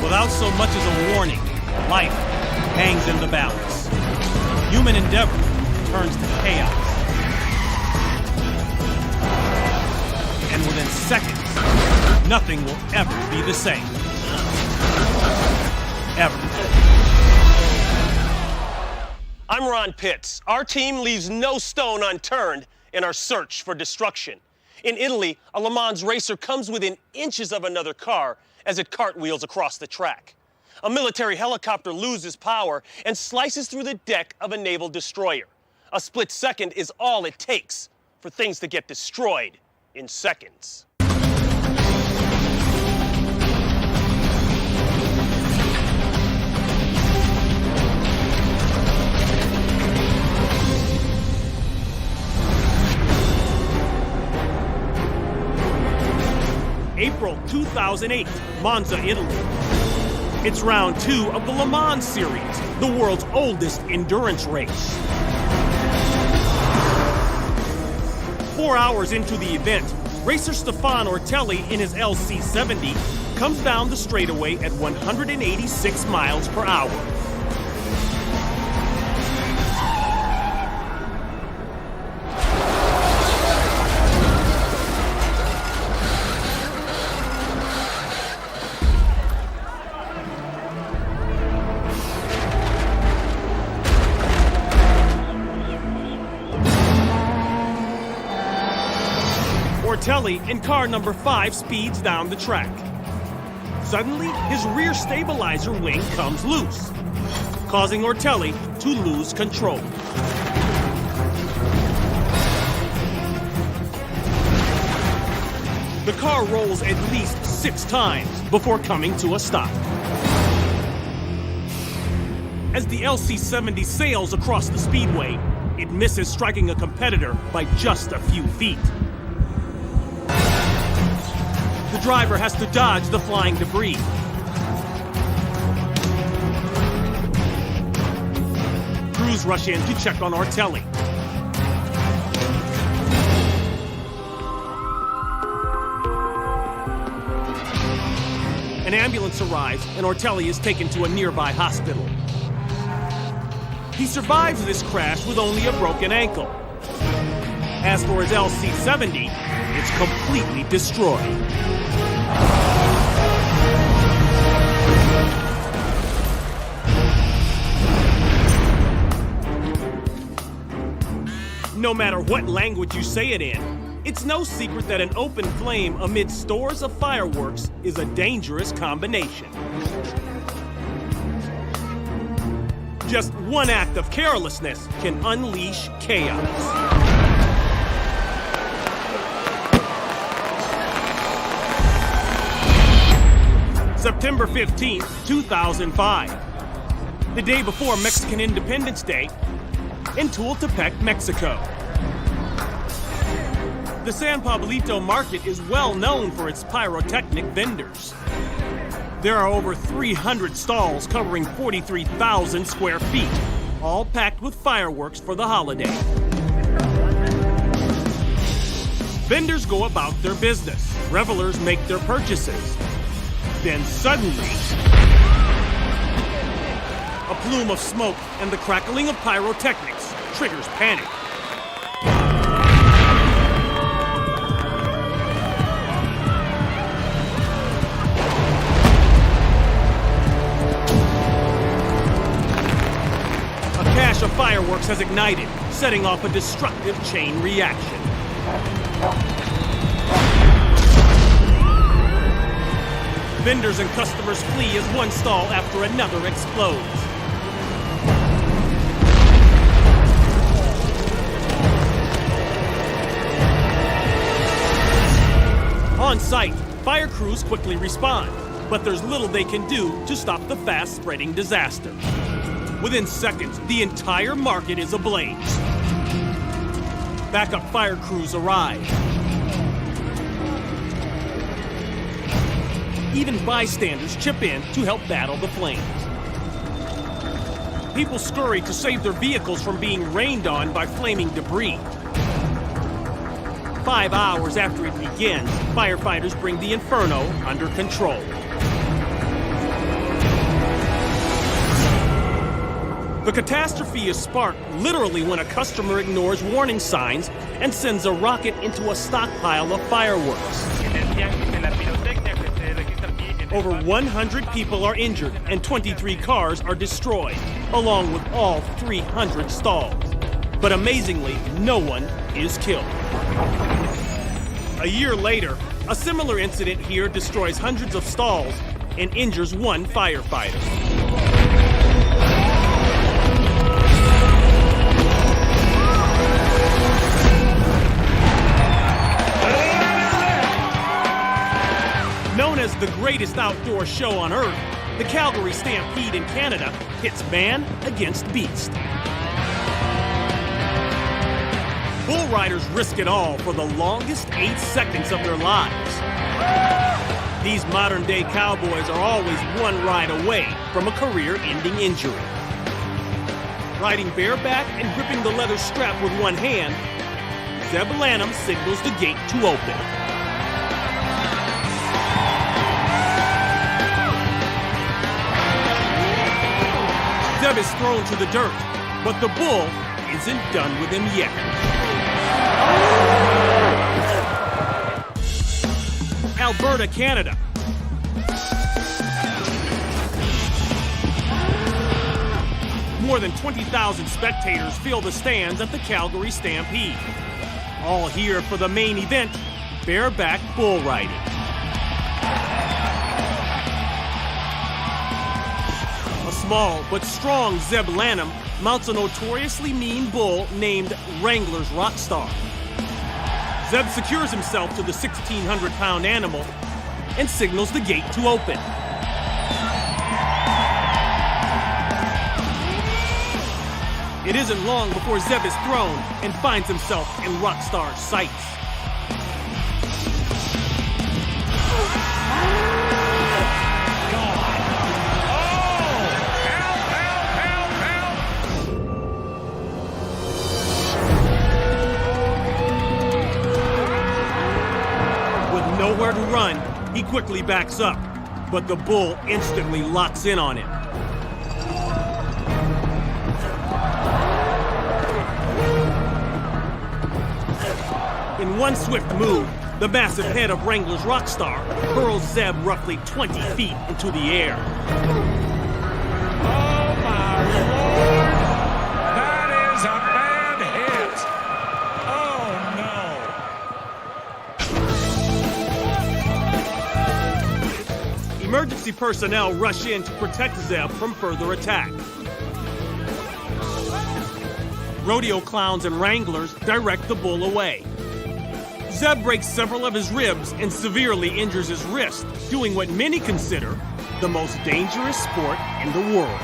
Without so much as a warning, life hangs in the balance. Human endeavor turns to chaos. And within seconds, nothing will ever be the same. Ever. I'm Ron Pitts. Our team leaves no stone unturned in our search for destruction. In Italy, a Le Mans racer comes within inches of another car as it cartwheels across the track. A military helicopter loses power and slices through the deck of a naval destroyer. A split second is all it takes for things to get destroyed in seconds. April 2008, Monza, Italy. It's round 2 of the Le Mans series, the world's oldest endurance race. 4 hours into the event, racer Stefan Ortelli in his LC70 comes down the straightaway at 186 miles per hour. Ortelli in car number 5 speeds down the track. Suddenly, his rear stabilizer wing comes loose, causing Ortelli to lose control. The car rolls at least 6 times before coming to a stop. As the LC70 sails across the speedway, it misses striking a competitor by just a few feet. The driver has to dodge the flying debris. Crews rush in to check on Ortelli. An ambulance arrives and Ortelli is taken to a nearby hospital. He survives this crash with only a broken ankle. As for his LC70, it's completely destroyed. No matter what language you say it in, it's no secret that an open flame amid stores of fireworks is a dangerous combination. Just one act of carelessness can unleash chaos. September 15th, 2005. The day before Mexican Independence Day in Tultepec, Mexico. The San Pablito market is well known for its pyrotechnic vendors. There are over 300 stalls covering 43,000 square feet, all packed with fireworks for the holiday. Vendors go about their business. Revelers make their purchases. Then suddenly, a plume of smoke and the crackling of pyrotechnics triggers panic. A cache of fireworks has ignited, setting off a destructive chain reaction. Vendors and customers flee as one stall after another explodes. On site, fire crews quickly respond, but there's little they can do to stop the fast-spreading disaster. Within seconds, the entire market is ablaze. Backup fire crews arrive. Even bystanders chip in to help battle the flames. People scurry to save their vehicles from being rained on by flaming debris. 5 hours after it begins, firefighters bring the inferno under control. The catastrophe is sparked literally when a customer ignores warning signs and sends a rocket into a stockpile of fireworks. Over 100 people are injured and 23 cars are destroyed, along with all 300 stalls. But amazingly, no one is killed. A year later, a similar incident here destroys hundreds of stalls and injures one firefighter. Known as the greatest outdoor show on Earth, the Calgary Stampede in Canada pits man against beast. Bull riders risk it all for the longest 8 seconds of their lives. These modern-day cowboys are always one ride away from a career-ending injury. Riding bareback and gripping the leather strap with one hand, Zeb Lanham signals the gate to open. Zeb is thrown to the dirt, but the bull isn't done with him yet. Alberta, Canada. More than 20,000 spectators fill the stands at the Calgary Stampede. All here for the main event, bareback bull riding. A small but strong Zeb Lanham mounts a notoriously mean bull named Wrangler's Rockstar. Zeb secures himself to the 1,600-pound animal and signals the gate to open. It isn't long before Zeb is thrown and finds himself in Rockstar's sights. Nowhere to run, he quickly backs up, but the bull instantly locks in on him. In one swift move, the massive head of Wrangler's Rockstar hurls Zeb roughly 20 feet into the air. Oh my Lord! That is a bad hit! Oh no! Emergency personnel rush in to protect Zeb from further attack. Rodeo clowns and wranglers direct the bull away. Zeb breaks several of his ribs and severely injures his wrist, doing what many consider the most dangerous sport in the world.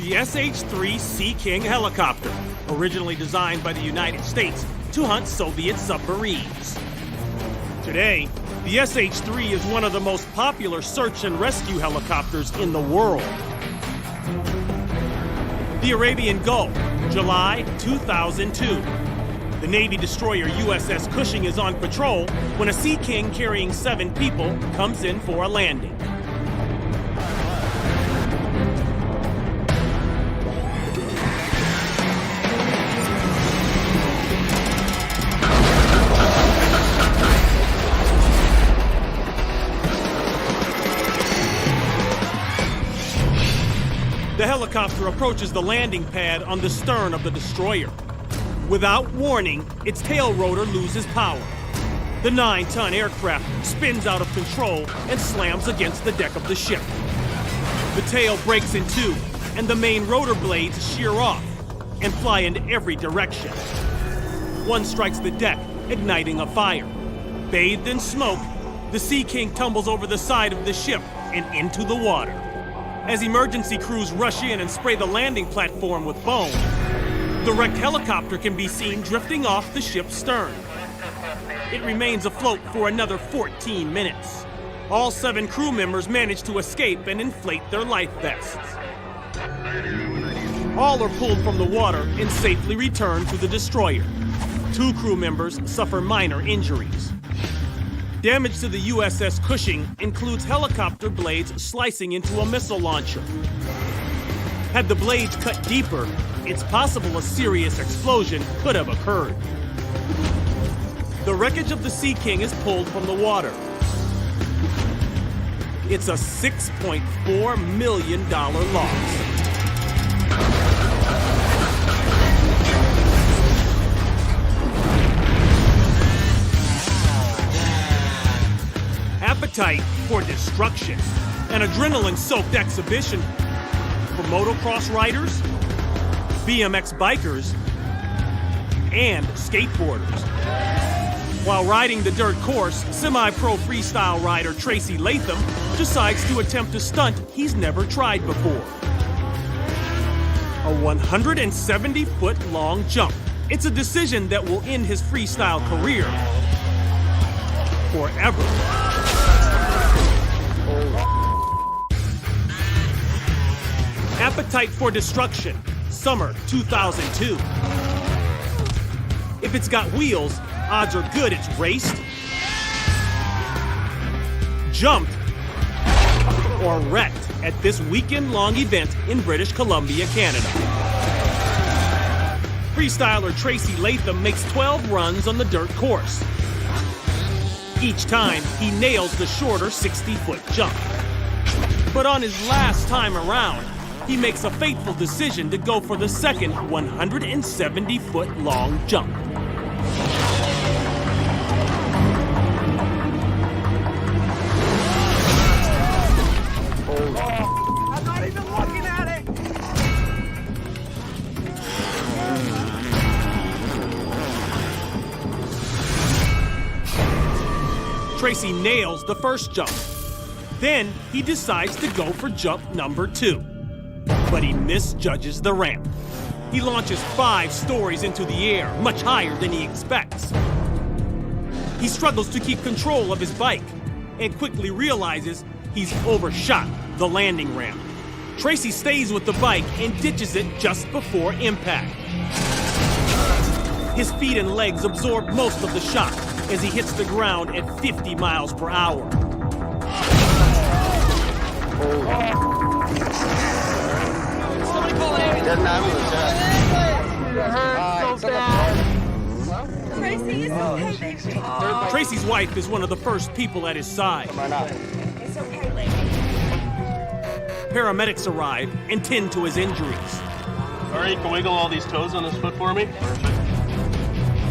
The SH-3 Sea King helicopter, originally designed by the United States to hunt Soviet submarines. Today, the SH-3 is one of the most popular search and rescue helicopters in the world. The Arabian Gulf, July 2002. The Navy destroyer USS Cushing is on patrol when a Sea King carrying 7 people comes in for a landing. The helicopter approaches the landing pad on the stern of the destroyer. Without warning, its tail rotor loses power. The 9-ton aircraft spins out of control and slams against the deck of the ship. The tail breaks in two, and the main rotor blades shear off and fly in every direction. One strikes the deck, igniting a fire. Bathed in smoke, the Sea King tumbles over the side of the ship and into the water. As emergency crews rush in and spray the landing platform with foam, the wrecked helicopter can be seen drifting off the ship's stern. It remains afloat for another 14 minutes. All 7 crew members manage to escape and inflate their life vests. All are pulled from the water and safely returned to the destroyer. 2 crew members suffer minor injuries. Damage to the USS Cushing includes helicopter blades slicing into a missile launcher. Had the blades cut deeper, it's possible a serious explosion could have occurred. The wreckage of the Sea King is pulled from the water. It's a $6.4 million loss. Appetite for Destruction, an adrenaline-soaked exhibition for motocross riders, BMX bikers, and skateboarders. While riding the dirt course, semi-pro freestyle rider Tracy Latham decides to attempt a stunt he's never tried before. A 170-foot long jump. It's a decision that will end his freestyle career forever. Appetite for Destruction, summer 2002. If it's got wheels, odds are good it's raced, jumped, or wrecked at this weekend-long event in British Columbia, Canada. Freestyler Tracy Latham makes 12 runs on the dirt course. Each time, he nails the shorter 60-foot jump. But on his last time around, he makes a fateful decision to go for the second 170-foot long jump. I'm not even looking at it! Tracy nails the first jump. Then he decides to go for jump number 2. But he misjudges the ramp. He launches 5 stories into the air, much higher than he expects. He struggles to keep control of his bike and quickly realizes he's overshot the landing ramp. Tracy stays with the bike and ditches it just before impact. His feet and legs absorb most of the shock as he hits the ground at 50 miles per hour. Tracy, it's okay, baby. Tracy's wife is one of the first people at his side. It's okay, lady. Paramedics arrive and tend to his injuries. All right, you can wiggle all these toes on this foot for me.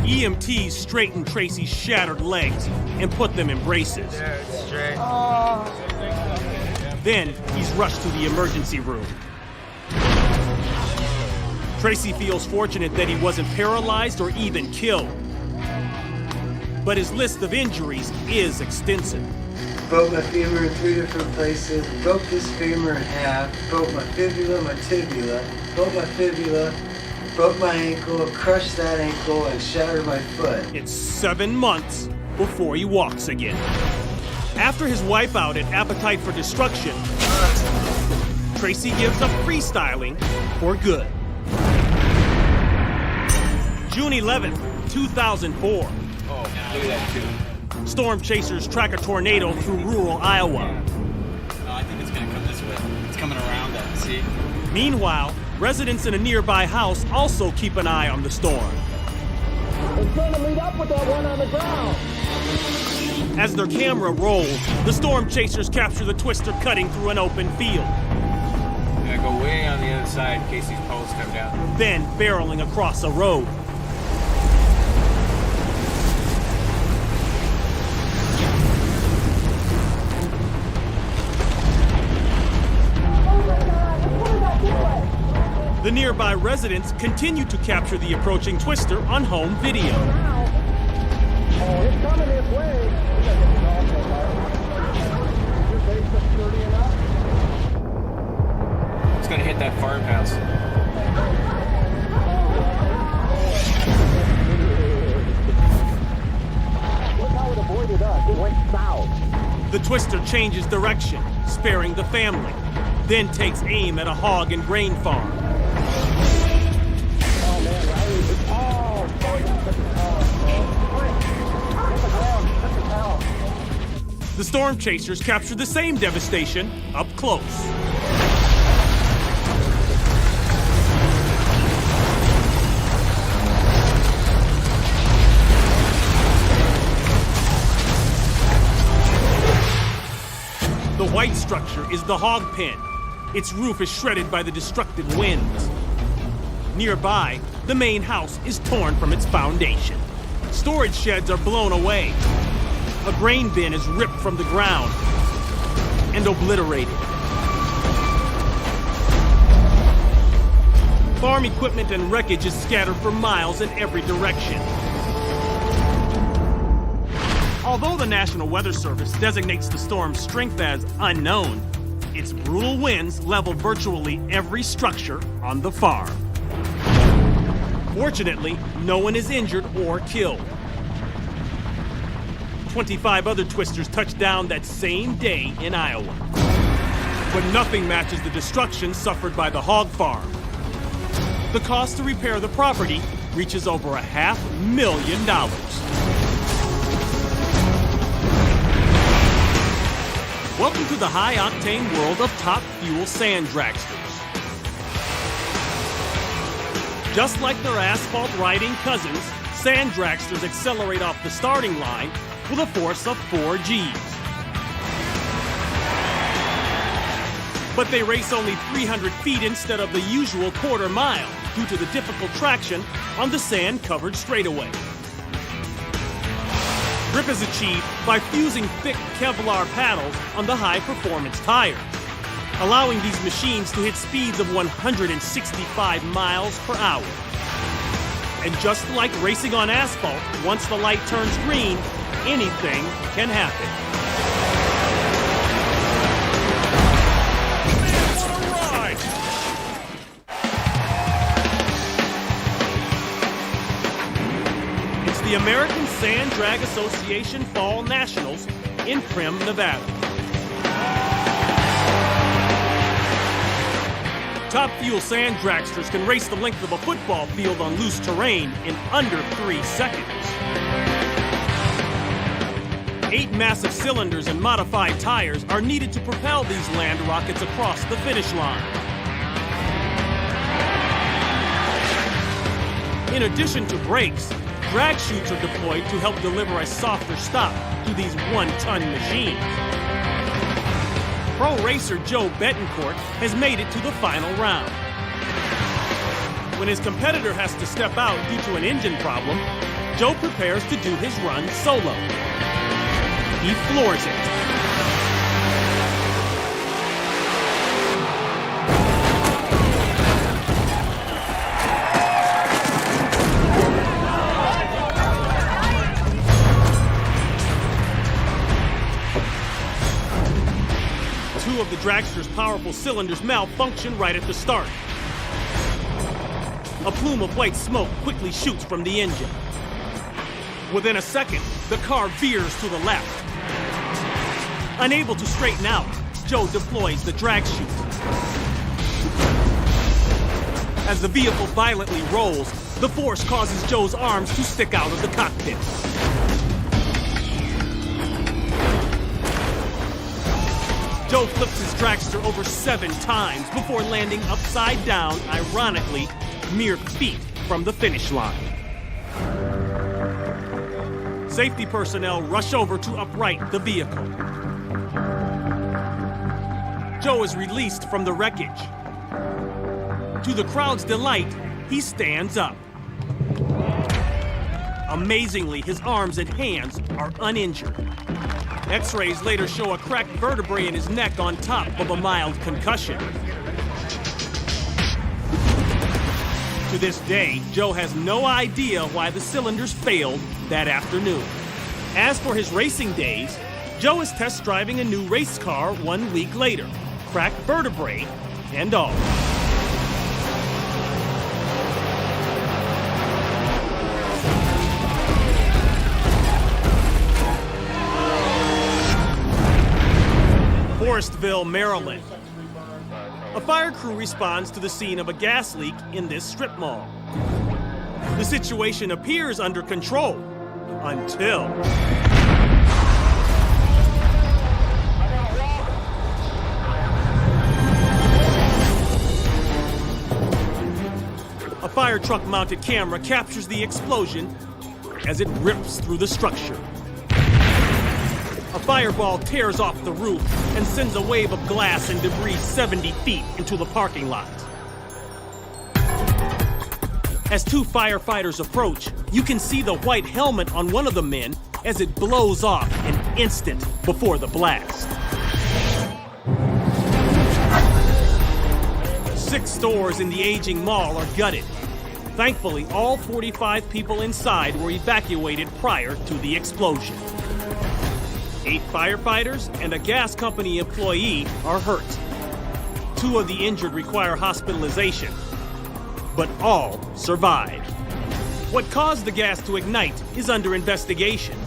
EMTs straighten Tracy's shattered legs and put them in braces. Straight. Then he's rushed to the emergency room. Tracy feels fortunate that he wasn't paralyzed or even killed. But his list of injuries is extensive. Broke my femur in 3 different places, broke this femur in half, broke my fibula, my tibula, broke my fibula, broke my ankle, crushed that ankle, and shattered my foot. It's 7 months before he walks again. After his wipeout at Appetite for Destruction, Tracy gives up freestyling for good. June 11th, 2004. Oh, look at that dude. Storm chasers track a tornado through rural Iowa. No, I think it's gonna come this way. It's coming around that, see? Meanwhile, residents in a nearby house also keep an eye on the storm. It's trying to meet up with that one on the ground. As their camera rolls, the storm chasers capture the twister cutting through an open field, I'm gonna go way on the other side in case these poles come down. then barreling across a road. The nearby residents continue to capture the approaching twister on home video. Oh, it's coming this way. Your base is sturdy enough. It's gonna hit that farmhouse. Look how it avoided us. It went south. The twister changes direction, sparing the family, then takes aim at a hog and grain farm. Oh, man, Riley. It's all. Oh, The storm chasers capture the same devastation up close. The white structure is the hog pen. Its roof is shredded by the destructive winds. Nearby, the main house is torn from its foundation. Storage sheds are blown away. A grain bin is ripped from the ground and obliterated. Farm equipment and wreckage is scattered for miles in every direction. Although the National Weather Service designates the storm's strength as unknown, its brutal winds level virtually every structure on the farm. Fortunately, no one is injured or killed. 25 other twisters touched down that same day in Iowa. But nothing matches the destruction suffered by the hog farm. The cost to repair the property reaches over $500,000. Welcome to the high-octane world of top fuel sand dragsters. Just like their asphalt-riding cousins, sand dragsters accelerate off the starting line with a force of 4 Gs. But they race only 300 feet instead of the usual quarter mile due to the difficult traction on the sand-covered straightaway. Grip is achieved by fusing thick Kevlar paddles on the high-performance tires, allowing these machines to hit speeds of 165 miles per hour. And just like racing on asphalt, once the light turns green, anything can happen. Man, what a ride! It's the American Sand Drag Association Fall Nationals in Primm, Nevada. Top fuel sand dragsters can race the length of a football field on loose terrain in under 3 seconds. 8 massive cylinders and modified tires are needed to propel these land rockets across the finish line. In addition to brakes, drag chutes are deployed to help deliver a softer stop to these 1-ton machines. Pro racer Joe Betancourt has made it to the final round. When his competitor has to step out due to an engine problem, Joe prepares to do his run solo. He floors it. Two of the dragster's powerful cylinders malfunction right at the start. A plume of white smoke quickly shoots from the engine. Within a second, the car veers to the left. Unable to straighten out, Joe deploys the drag chute. As the vehicle violently rolls, the force causes Joe's arms to stick out of the cockpit. Joe flips his dragster over 7 times before landing upside down, ironically, mere feet from the finish line. Safety personnel rush over to upright the vehicle. Joe is released from the wreckage. To the crowd's delight, he stands up. Amazingly, his arms and hands are uninjured. X-rays later show a cracked vertebrae in his neck on top of a mild concussion. To this day, Joe has no idea why the cylinders failed that afternoon. As for his racing days, Joe is test driving a new race car 1 week later, cracked vertebrae and all. Forestville, Maryland. A fire crew responds to the scene of a gas leak in this strip mall. The situation appears under control until fire truck mounted camera captures the explosion as it rips through the structure. A fireball tears off the roof and sends a wave of glass and debris 70 feet into the parking lot. As two firefighters approach, you can see the white helmet on one of the men as it blows off an instant before the blast. 6 stores in the aging mall are gutted. Thankfully, all 45 people inside were evacuated prior to the explosion. 8 firefighters and a gas company employee are hurt. 2 of the injured require hospitalization, but all survived. What caused the gas to ignite is under investigation.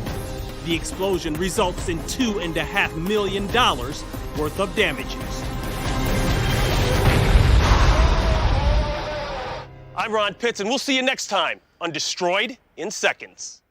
The explosion results in $2.5 million worth of damages. I'm Ron Pitts, and we'll see you next time on Destroyed in Seconds.